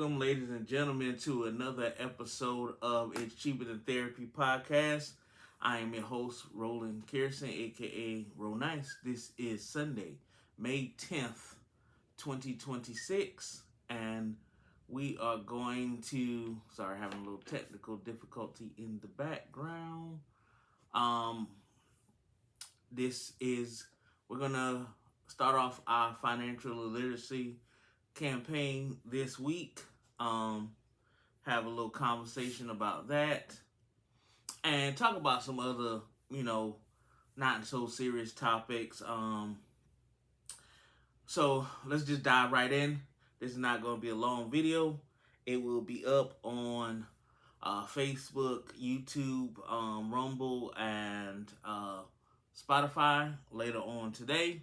welcome, ladies and gentlemen, to another episode of It's Cheaper Than Therapy podcast. I am your host, Roland Kirsten, aka Ro Nice. This is Sunday, May 10th, 2026, and we are going to, having a little technical difficulty in the background. We're going to start off our financial literacy campaign this week. Have a little conversation about that and talk about some other, not so serious topics. So let's just dive right in. This is not going to be a long video. It will be up on Facebook, YouTube, Rumble, and Spotify later on today.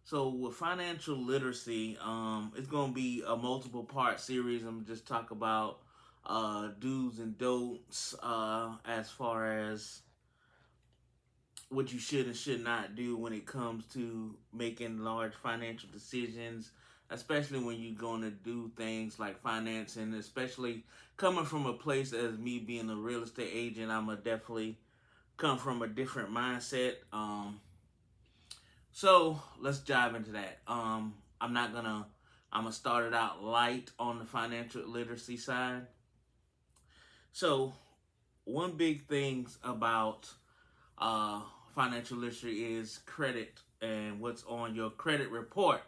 So with financial literacy, it's going to be a multiple part series. I'm just talk about do's and don'ts as far as what you should and should not do when it comes to making large financial decisions, especially when you're going to do things like financing, especially coming from a place as me being a real estate agent. I'm going to definitely come from a different mindset. So let's dive into that. I'm gonna start it out light on the financial literacy side. So one big thing about financial literacy is credit and what's on your credit report.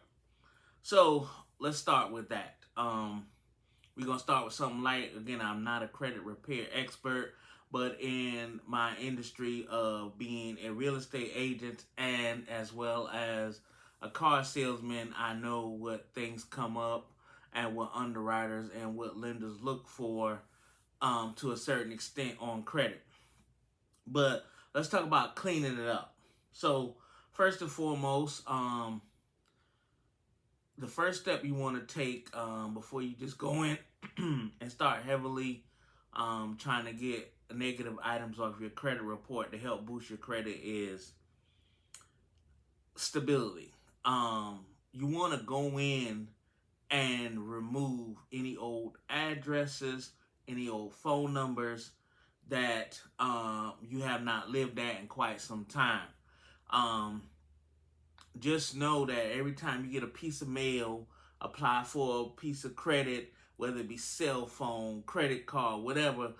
So let's start with that. We're gonna start with something light. Again, I'm not a credit repair expert, but in my industry of being a real estate agent and as well as a car salesman, I know what things come up and what underwriters and what lenders look for to a certain extent on credit. But let's talk about cleaning it up. So first and foremost, the first step you want to take before you just go in and start heavily trying to get negative items off your credit report to help boost your credit is stability. You want to go in and remove any old addresses, any old phone numbers that you have not lived at in quite some time. Just know that every time you get a piece of mail, apply for a piece of credit, whether it be cell phone, credit card, whatever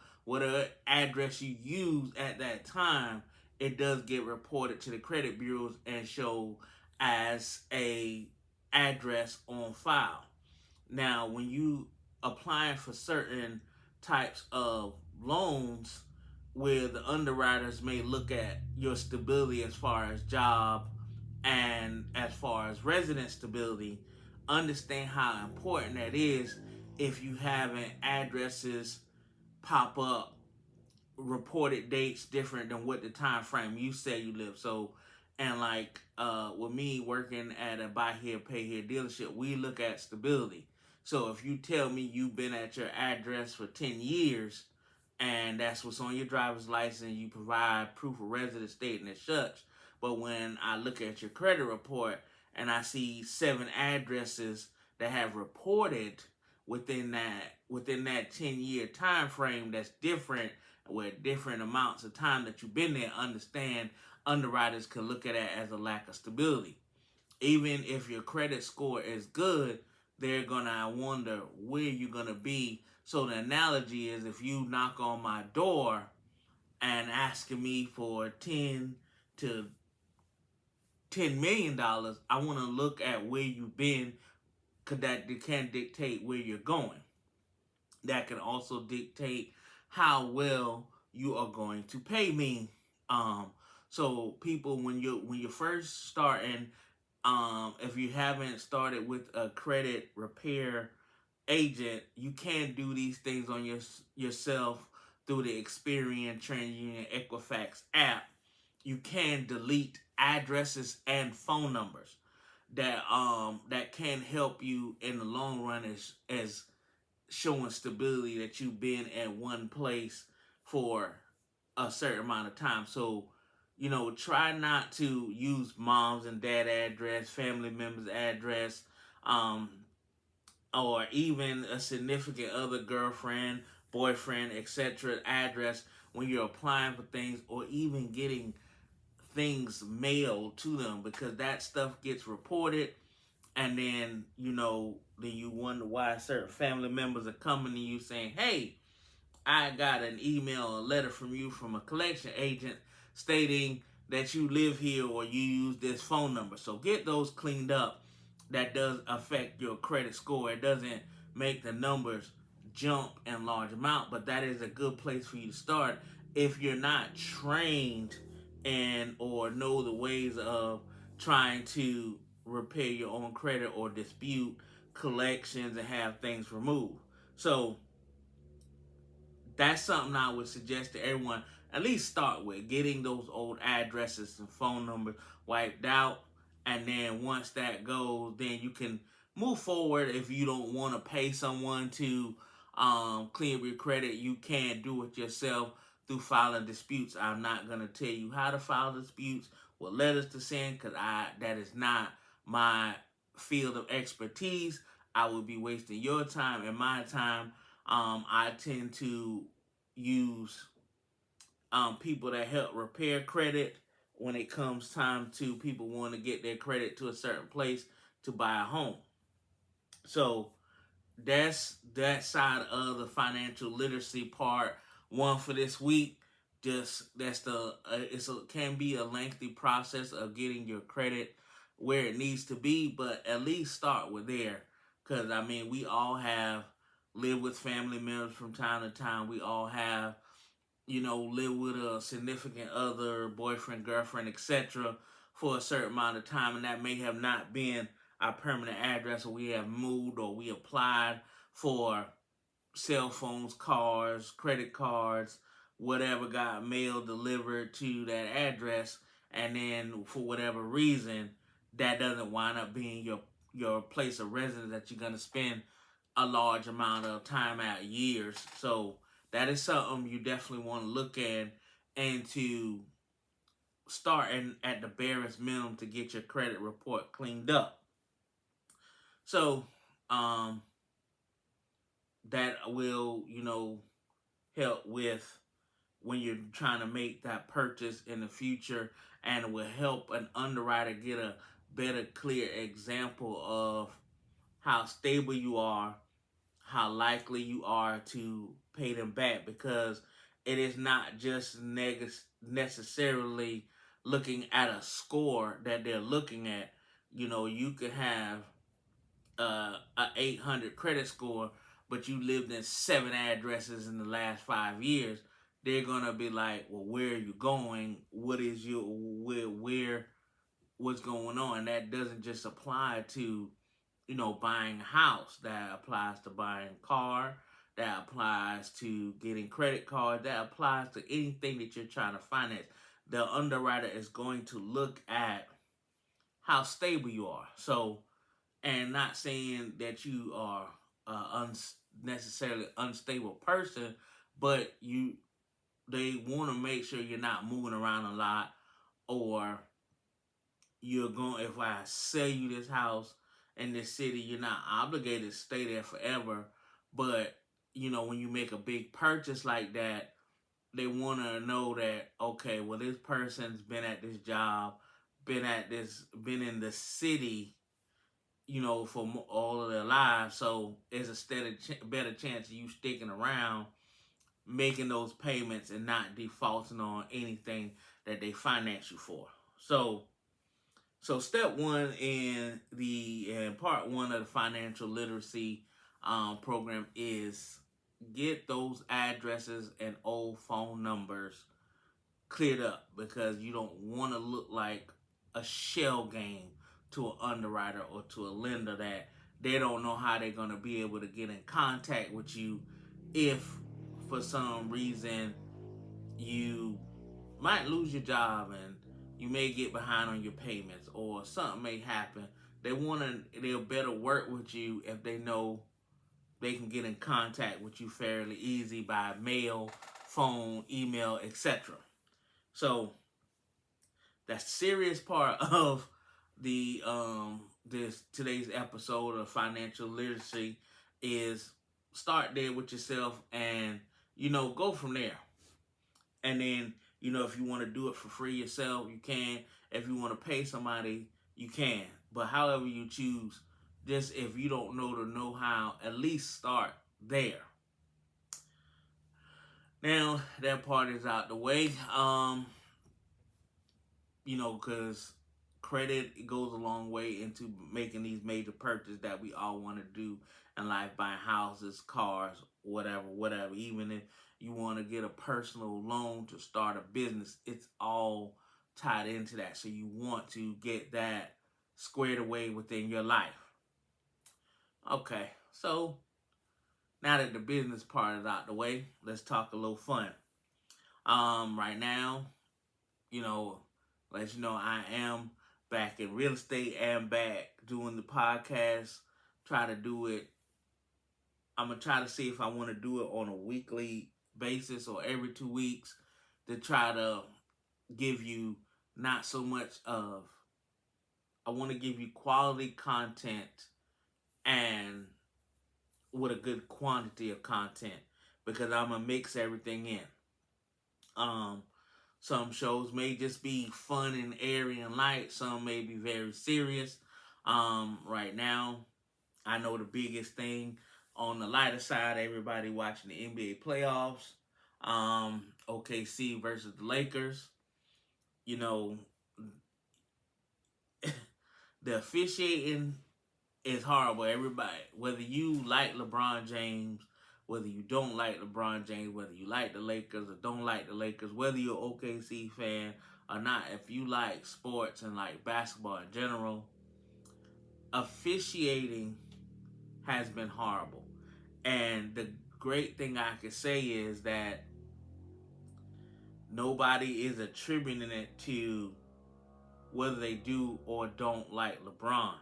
address you use at that time, it does get reported to the credit bureaus and show as a address on file. Now, when you applying for certain types of loans where the underwriters may look at your stability as far as job and as far as resident stability, understand how important that is if you having addresses pop up, reported dates different than what the time frame you say you live. So, and like with me working at a buy here, pay here dealership, we look at stability. So if you tell me you've been at your address for 10 years and that's what's on your driver's license, you provide proof of residence stating as such. But when I look at your credit report and I see 7 addresses that have reported within that 10-year time frame that's different, with different amounts of time that you've been there, understand underwriters can look at it as a lack of stability. Even if your credit score is good, they're gonna wonder where you're gonna be. So the analogy is, if you knock on my door and asking me for $10 million, I want to look at where you've been, because that can dictate where you're going. That can also dictate how well you are going to pay me. So people, when you first starting, if you haven't started with a credit repair agent, you can do these things on yourself through the Experian, TransUnion, Equifax app. You can delete addresses and phone numbers that can help you in the long run as showing stability that you've been at one place for a certain amount of time. So, try not to use mom's and dad address, family members address. or even a significant other, girlfriend, boyfriend, etc. address when you're applying for things, or even getting things mailed to them, because that stuff gets reported, and then then you wonder why certain family members are coming to you saying, hey, I got an email or letter from you from a collection agent stating that you live here or you use this phone number. So get those cleaned up. That does affect your credit score. It doesn't make the numbers jump in large amount, but that is a good place for you to start if you're not trained and or know the ways of trying to repair your own credit or dispute collections and have things removed. So that's something I would suggest to everyone at least start with, getting those old addresses and phone numbers wiped out. And then once that goes, then you can move forward. If you don't want to pay someone to clean up your credit, you can do it yourself through filing disputes. I'm not going to tell you how to file disputes, what letters to send, because that is not my field of expertise. I would be wasting your time and my time. I tend to use people that help repair credit when it comes time to people want to get their credit to a certain place to buy a home. So that's that side of the financial literacy part one for this week. Just that's the can be a lengthy process of getting your credit where it needs to be, but at least start with there, because I mean we all have lived with family members from time to time. We all have live with a significant other, boyfriend, girlfriend, etc. for a certain amount of time, and that may have not been our permanent address, or we have moved, or we applied for cell phones, cars, credit cards, whatever got mail delivered to that address, and then for whatever reason, that doesn't wind up being your place of residence that you're gonna spend a large amount of time at, years. So that is something you definitely want to look at, and to start at the barest minimum to get your credit report cleaned up. So that will, help with when you're trying to make that purchase in the future, and it will help an underwriter get a better, clear example of how stable you are, how likely you are to pay them back, because it is not just necessarily looking at a score that they're looking at. You could have a 800 credit score, but you lived in 7 addresses in the last 5 years. They're gonna be like, well, where are you going? What is your where what's going on? And that doesn't just apply to buying a house. That applies to buying a car. That applies to getting credit cards. That applies to anything that you're trying to finance. The underwriter is going to look at how stable you are. So, and not saying that you are necessarily unstable person, but they want to make sure you're not moving around a lot, or you're going, if I sell you this house in this city, you're not obligated to stay there forever. But when you make a big purchase like that, they want to know that, okay, well, this person's been at this job, been in the city, for all of their lives. So there's a better chance of you sticking around, making those payments, and not defaulting on anything that they finance you for. So step one in part one of the financial literacy program is get those addresses and old phone numbers cleared up, because you don't want to look like a shell game to an underwriter or to a lender, that they don't know how they're going to be able to get in contact with you if for some reason you might lose your job and you may get behind on your payments, or something may happen. They'll better work with you if they know they can get in contact with you fairly easy by mail, phone, email, etc. So that's the serious part of this today's episode of financial literacy is start there with yourself and go from there. And then if you want to do it for free yourself, you can. If you want to pay somebody, you can. But however you choose, just if you don't know the know-how, at least start there. Now that part is out the way. Because credit goes a long way into making these major purchases that we all want to do in life, buying houses, cars, whatever. Even if you want to get a personal loan to start a business, it's all tied into that. So you want to get that squared away within your life. Okay, so now that the business part is out the way, let's talk a little fun. Right now, let you know I am back in real estate and back doing the podcast. Try to do it. I'm gonna try to see if I want to do it on a weekly basis or every 2 weeks to try to give you not so much of. I want to give you quality content and with a good quantity of content because I'm gonna mix everything in. Some shows may just be fun and airy and light. Some may be very serious. Right now, I know the biggest thing on the lighter side, everybody watching the NBA playoffs. OKC versus the Lakers. The officiating is horrible. Everybody, whether you like LeBron James, whether you don't like LeBron James, whether you like the Lakers or don't like the Lakers, whether you're an OKC fan or not, if you like sports and like basketball in general, officiating has been horrible. And the great thing I can say is that nobody is attributing it to whether they do or don't like LeBron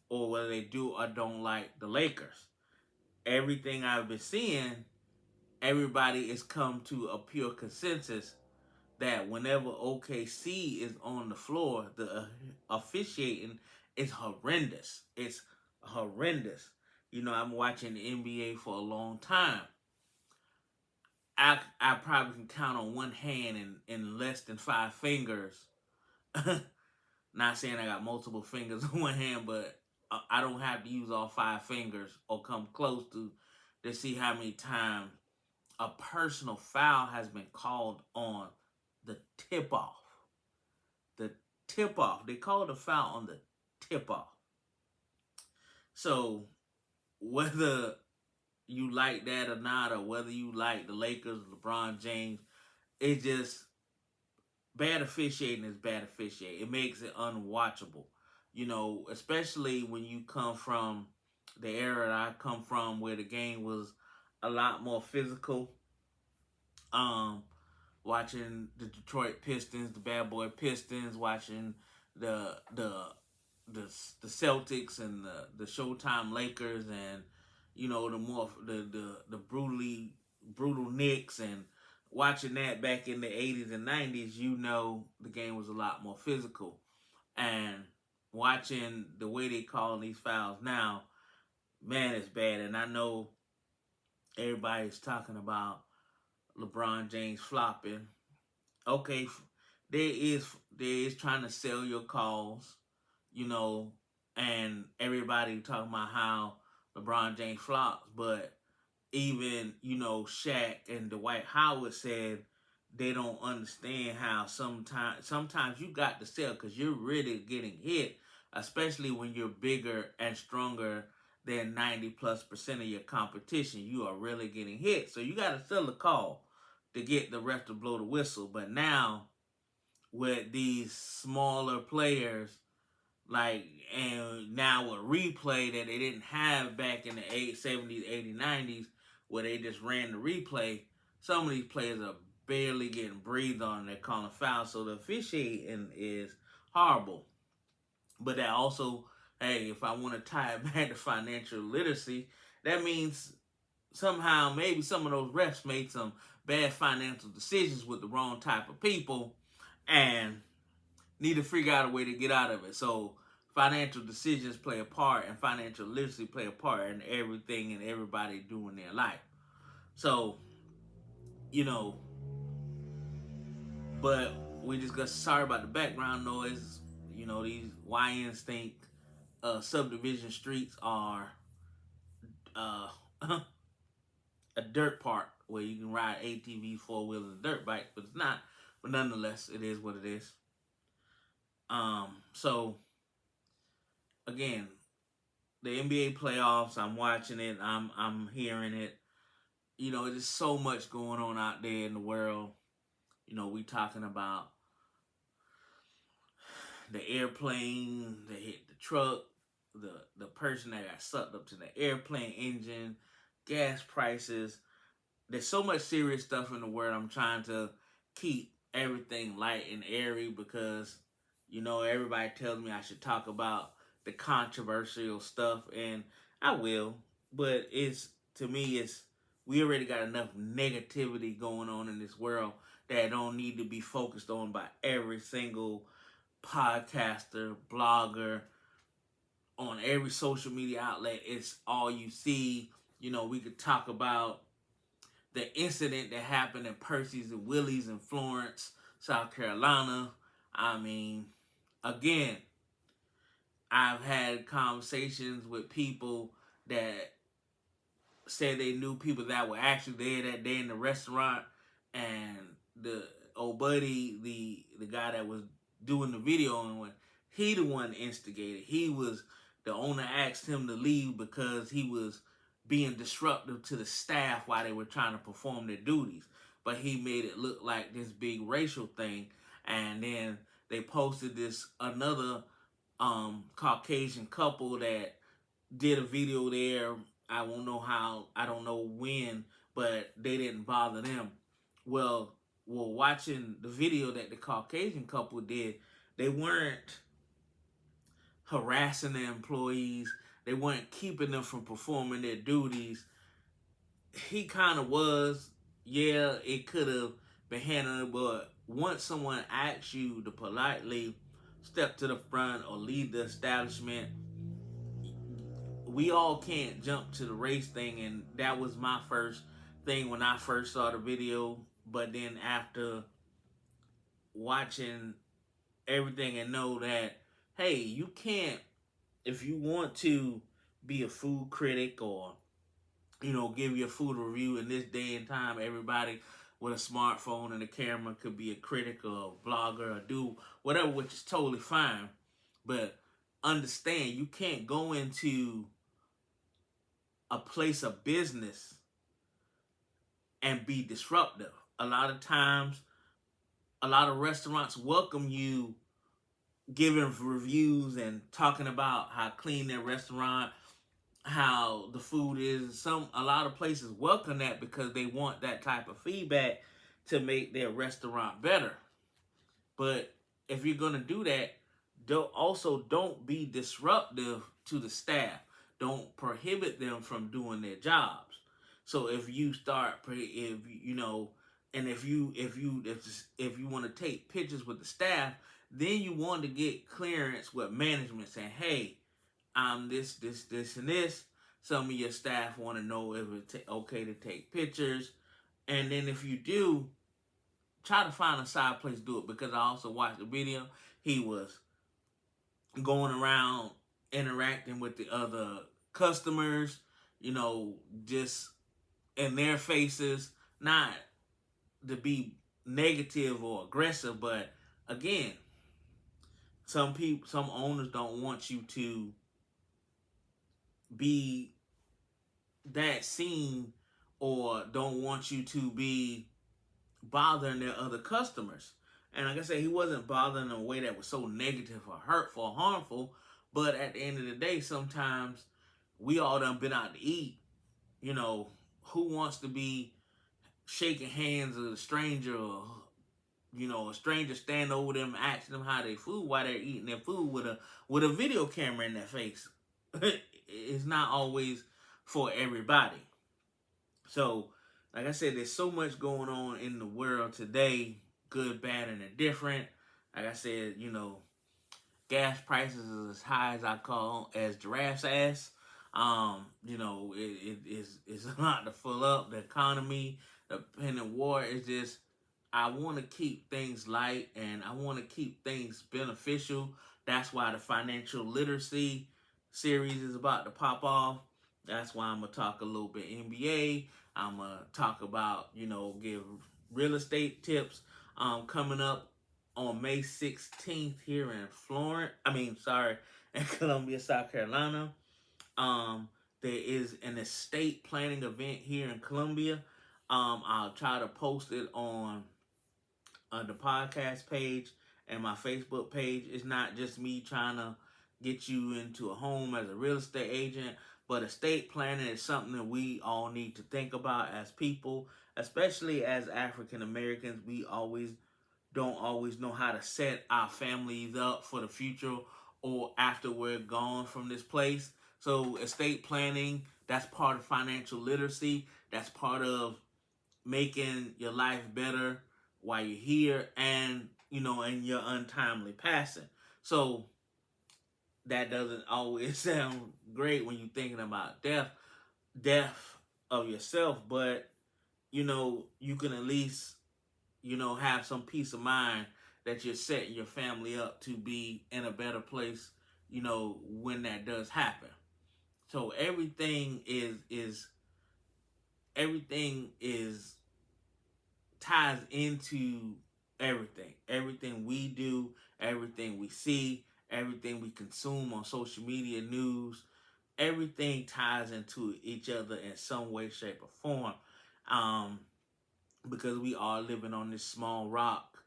or whether they do or don't like the Lakers. Everything I've been seeing, everybody has come to a pure consensus that whenever OKC is on the floor, the officiating is horrendous. It's horrendous. I'm watching the NBA for a long time. I probably can count on one hand in less than 5 fingers. Not saying I got multiple fingers on one hand, but I don't have to use all 5 fingers or come close to see how many times a personal foul has been called on the tip-off. The tip-off. They call the foul on the tip-off. So, whether you like that or not, or whether you like the Lakers, LeBron James, it just, bad officiating is bad officiating. It makes it unwatchable. Especially when you come from the era that I come from where the game was a lot more physical. Watching the Detroit Pistons, the bad boy Pistons, watching the Celtics and the Showtime Lakers, and the brutal Knicks, and watching that back in the 80s and 90s, the game was a lot more physical. And watching the way they call these fouls now, man, it's bad. And I know everybody's talking about LeBron James flopping. Okay, there is trying to sell your calls, and everybody talking about how LeBron James flops, but even, Shaq and Dwight Howard said they don't understand how sometimes you got to sell because you're really getting hit, especially when you're bigger and stronger than 90+% of your competition. You are really getting hit. So you got to sell the call to get the ref to blow the whistle. But now, with these smaller players, and now with replay that they didn't have back in the 70s, 80s, 90s, where they just ran the replay, some of these players are barely getting breathed on. They're calling fouls. So the officiating is horrible. But that also, hey, if I want to tie it back to financial literacy, that means somehow maybe some of those refs made some bad financial decisions with the wrong type of people and need to figure out a way to get out of it. So financial decisions play a part, and financial literacy play a part in everything and everybody doing their life. So, you know, but we just got sorry about the background noise. You know, these YNs think subdivision streets are uh, a dirt park where you can ride ATVs, four wheelers, and dirt bikes, but it's not. But nonetheless, it is what it is. So again, the NBA playoffs, I'm watching it, I'm hearing it. You know, there's so much going on out there in the world. You know, we talking about the airplane that hit the truck, the person that got sucked up to the airplane engine, gas prices. There's so much serious stuff in the world. I'm trying to keep everything light and airy because, you know, everybody tells me I should talk about the controversial stuff, and I will. But it's, to me, it's, we already got enough negativity going on in this world that don't need to be focused on by every single podcaster, blogger, on every social media outlet. It's all you see. You know, we could talk about the incident that happened at Percy's and Willie's in Florence, South Carolina. I mean, again, I've had conversations with people that said they knew people that were actually there that day in the restaurant, and the old buddy, the guy that was doing the video, and when he the one instigated, he was the owner asked him to leave because he was being disruptive to the staff while they were trying to perform their duties. But he made it look like this big racial thing, and then they posted this another Caucasian couple that did a video there. I won't know how, I don't know when, but they didn't bother them. Well, watching the video that the Caucasian couple did, they weren't harassing the employees. They weren't keeping them from performing their duties. He kind of was. Yeah, it could have been handled, but once someone asks you to politely step to the front or leave the establishment, we all can't jump to the race thing, and that was my first thing when I first saw the video. But then after watching everything and know that, hey, you can't, if you want to be a food critic or, you know, give you a food review in this day and time, everybody with a smartphone and a camera could be a critic or a blogger or do whatever, which is totally fine. But understand, you can't go into a place of business and be disruptive. A lot of times, a lot of restaurants welcome you giving reviews and talking about how clean their restaurant, how the food is. A lot of places welcome that because they want that type of feedback to make their restaurant better. But if you're gonna do that, don't be disruptive to the staff. Don't prohibit them from doing their jobs. So if you start, if you know, and if you want to take pictures with the staff, then you want to get clearance with management saying, hey, I'm this, and this. Some of your staff want to know if it's okay to take pictures. And then if you do, try to find a side place to do it, because I also watched the video. He was going around interacting with the other customers, you know, just in their faces, not to be negative or aggressive, but again, some owners don't want you to be that seen, or don't want you to be bothering their other customers. And like I said, he wasn't bothering in a way that was so negative or hurtful or harmful. But at the end of the day, sometimes we all done been out to eat. You know, who wants to be shaking hands with a stranger, or, you know, a stranger stand over them asking them how they food while they're eating their food with a video camera in their face? It's not always for everybody. So, like I said, there's so much going on in the world today, good, bad, and indifferent. Like I said, you know, gas prices is as high as I call as giraffe's ass. It is it's a lot to fill up. The economy, the pending war is just. I want to keep things light and I want to keep things beneficial. That's why the financial literacy series is about to pop off. That's why I'm gonna talk a little bit NBA. I'm gonna talk about give real estate tips. Coming up on May 16th here in Florence. In Columbia, South Carolina. Um, there is an estate planning event here in Columbia. I'll try to post it on the podcast page and my Facebook page. It's not just me trying to get you into a home as a real estate agent, but estate planning is something that we all need to think about as people, especially as African Americans. We don't always know how to set our families up for the future or after we're gone from this place. So estate planning, that's part of financial literacy. That's part of making your life better while you're here and, in your untimely passing. So that doesn't always sound great when you're thinking about death of yourself, but, you can at least have some peace of mind that you're setting your family up to be in a better place, when that does happen. So everything is ties into everything. Everything we do, everything we see, everything we consume on social media, news, everything ties into each other in some way, shape, or form. Um, because we are living on this small rock,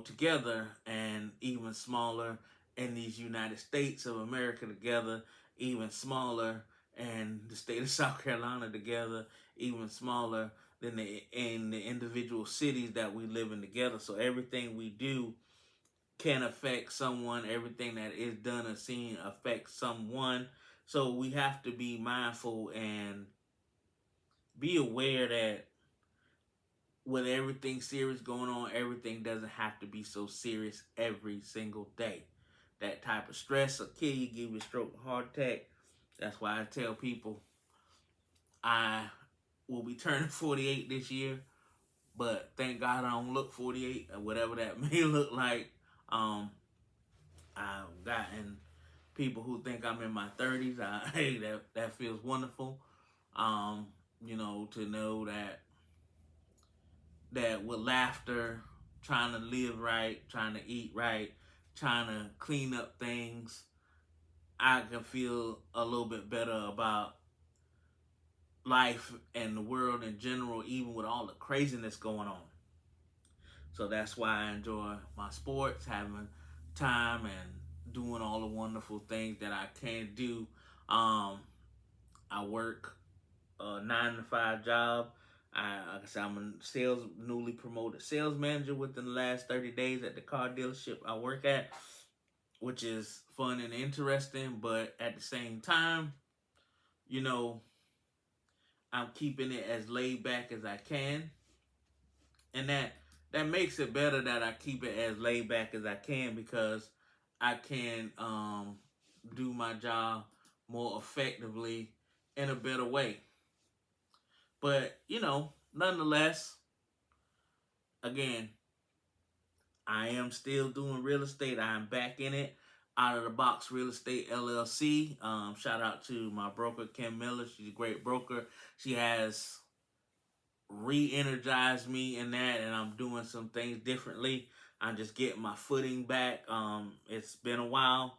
together, and even smaller in these United States of America together, even smaller, and the state of South Carolina together, even smaller than the individual cities that we live in together. So everything we do can affect someone. Everything that is done or seen affects someone. So we have to be mindful and be aware that with everything serious going on, everything doesn't have to be so serious every single day. That type of stress will kill you, give you a stroke, a heart attack. That's why I tell people I will be turning 48 this year, but thank God I don't look 48 or whatever that may look like. I've gotten people who think I'm in my 30s. Hey, that feels wonderful. To know that with laughter, trying to live right, trying to eat right, trying to clean up things, I can feel a little bit better about life and the world in general, even with all the craziness going on. So that's why I enjoy my sports, having time and doing all the wonderful things that I can do. I work a 9 to 5 job. Like I said, I'm a newly promoted sales manager within the last 30 days at the car dealership I work at, which is fun and interesting. But at the same time, you know, I'm keeping it as laid back as I can, and that makes it better that I keep it as laid back as I can because I can do my job more effectively in a better way. But nonetheless, again, I am still doing real estate. I'm back in it. Out of the Box Real Estate LLC. Shout out to my broker, Kim Miller. She's a great broker. She has re-energized me in that, and I'm doing some things differently. I'm just getting my footing back. It's been a while.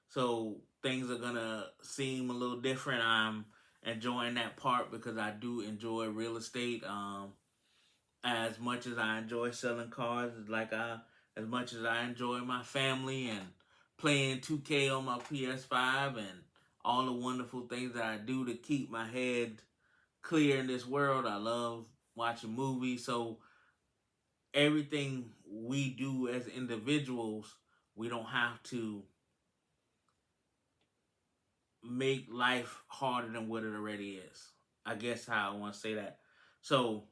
So things are gonna seem a little different. I'm enjoying that part because I do enjoy real estate. As much as I enjoy selling cars, as much as I enjoy my family and playing 2K on my PS5 and all the wonderful things that I do to keep my head clear in this world. I love watching movies. So everything we do as individuals, we don't have to make life harder than what it already is. I guess how I want to say that. So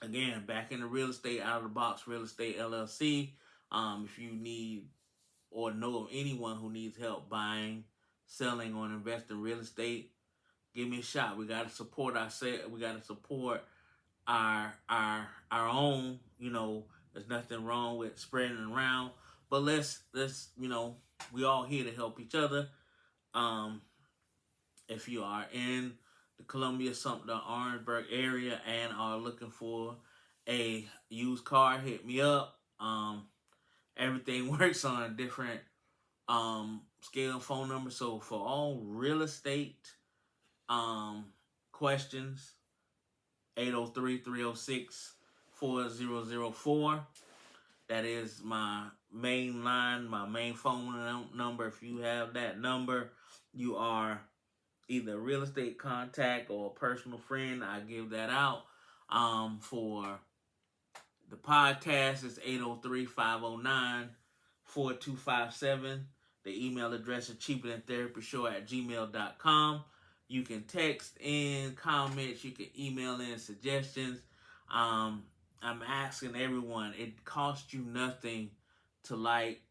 again, back in the real estate, out of the box real estate LLC. If you need or know of anyone who needs help buying, selling, or investing in real estate, give me a shot. We gotta support ourselves. We gotta support our own. There's nothing wrong with spreading it around, but let's we all here to help each other. Um, if you are in the Columbia, Sumter, Orangeburg area and are looking for a used car, hit me up. Everything works on a different scale and phone number. So for all real estate um, questions, 803-306-4004. That is my main line, my main phone number. If you have that number, you are either a real estate contact or a personal friend. I give that out. For the podcast is 803-509-4257. The email address is cheaperthantherapyshow@gmail.com. You can text in comments. You can email in suggestions. I'm asking everyone. It costs you nothing to like,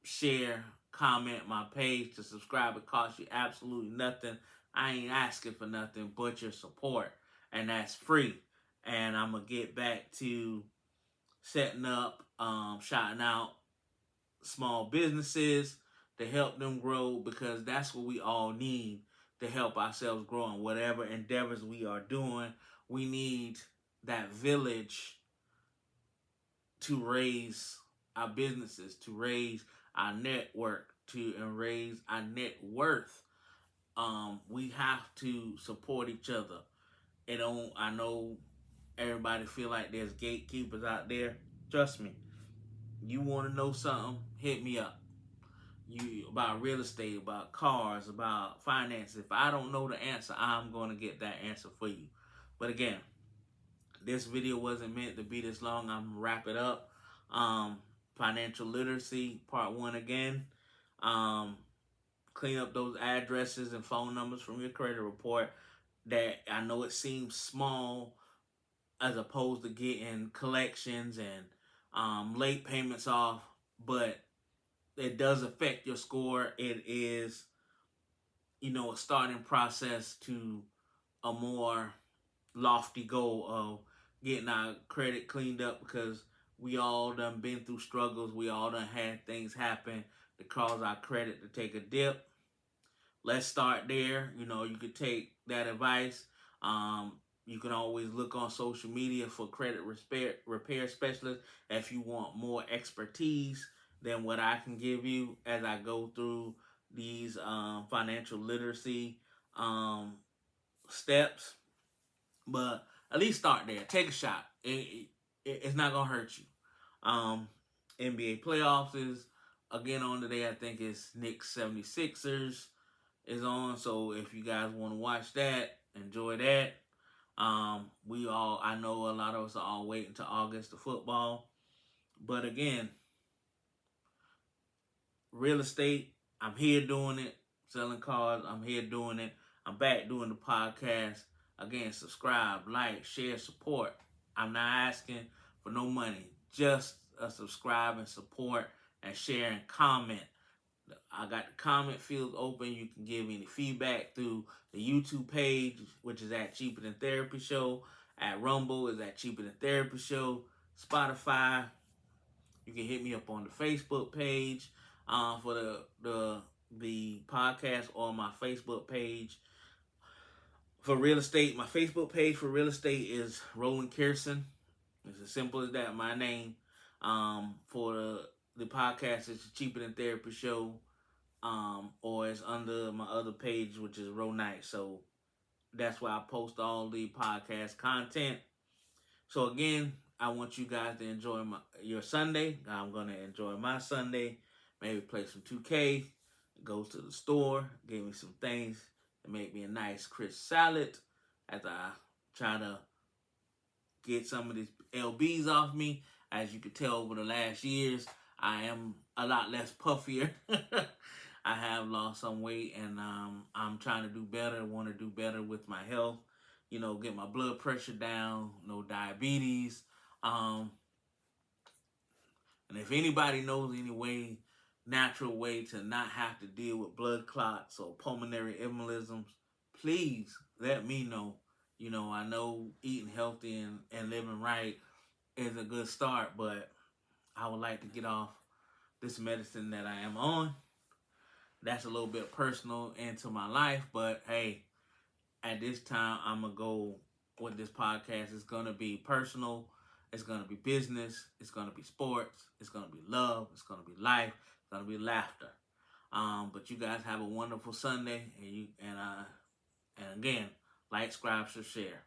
share, comment my page, to subscribe. It costs you absolutely nothing. I ain't asking for nothing but your support, and that's free. And I'm gonna get back to setting up, shouting out small businesses to help them grow, because that's what we all need to help ourselves grow in whatever endeavors we are doing. We need that village to raise our businesses, to raise our network, and raise our net worth. We have to support each other. I know everybody feel like there's gatekeepers out there. Trust me. You want to know something? Hit me up. You about real estate, about cars, about finance. If I don't know the answer, I'm going to get that answer for you. But again, this video wasn't meant to be this long. I'm gonna wrap it up. Financial literacy, part 1 again. Clean up those addresses and phone numbers from your credit report. That I know it seems small, as opposed to getting collections and late payments off, but it does affect your score. It is, a starting process to a more lofty goal of getting our credit cleaned up, because we all done been through struggles. We all done had things happen that cause our credit to take a dip. Let's start there. You could take that advice. You can always look on social media for credit repair specialists if you want more expertise than what I can give you as I go through these financial literacy steps. But at least start there. Take a shot. It's not going to hurt you. NBA playoffs is again on today. I think it's Knicks 76ers is on. So if you guys want to watch that, enjoy that. I know a lot of us are all waiting to August to football. But again, real estate, I'm here doing it. Selling cars, I'm here doing it. I'm back doing the podcast. Again, subscribe, like, share, support. I'm not asking for no money. Just a subscribe and support and share and comment. I got the comment field open. You can give any feedback through the YouTube page, which is at Cheaper Than Therapy Show. At Rumble is at Cheaper Than Therapy Show. Spotify. You can hit me up on the Facebook page for the podcast, or my Facebook page for real estate. My Facebook page for real estate is Roland Kirsten. It's as simple as that. My name. For the podcast, it's Cheaper Than Therapy Show. Or it's under my other page, which is Ro Knight. So that's where I post all the podcast content. So again, I want you guys to enjoy your Sunday. I'm going to enjoy my Sunday. Maybe play some 2K. Go to the store. Get me some things to make me a nice crisp salad as I try to get some of these LBs off me. As you can tell over the last years, I am a lot less puffier. I have lost some weight, and I'm trying to do better. Want to do better with my health. Get my blood pressure down. No diabetes. And if anybody knows any way, natural way to not have to deal with blood clots or pulmonary embolisms, please let me know. I know eating healthy and living right is a good start, but I would like to get off this medicine that I am on. That's a little bit personal into my life, but hey, at this time, I'm going to go with this podcast. It's going to be personal. It's going to be business. It's going to be sports. It's going to be love. It's going to be life. It's going to be laughter. But you guys have a wonderful Sunday. And again, like, subscribe, share.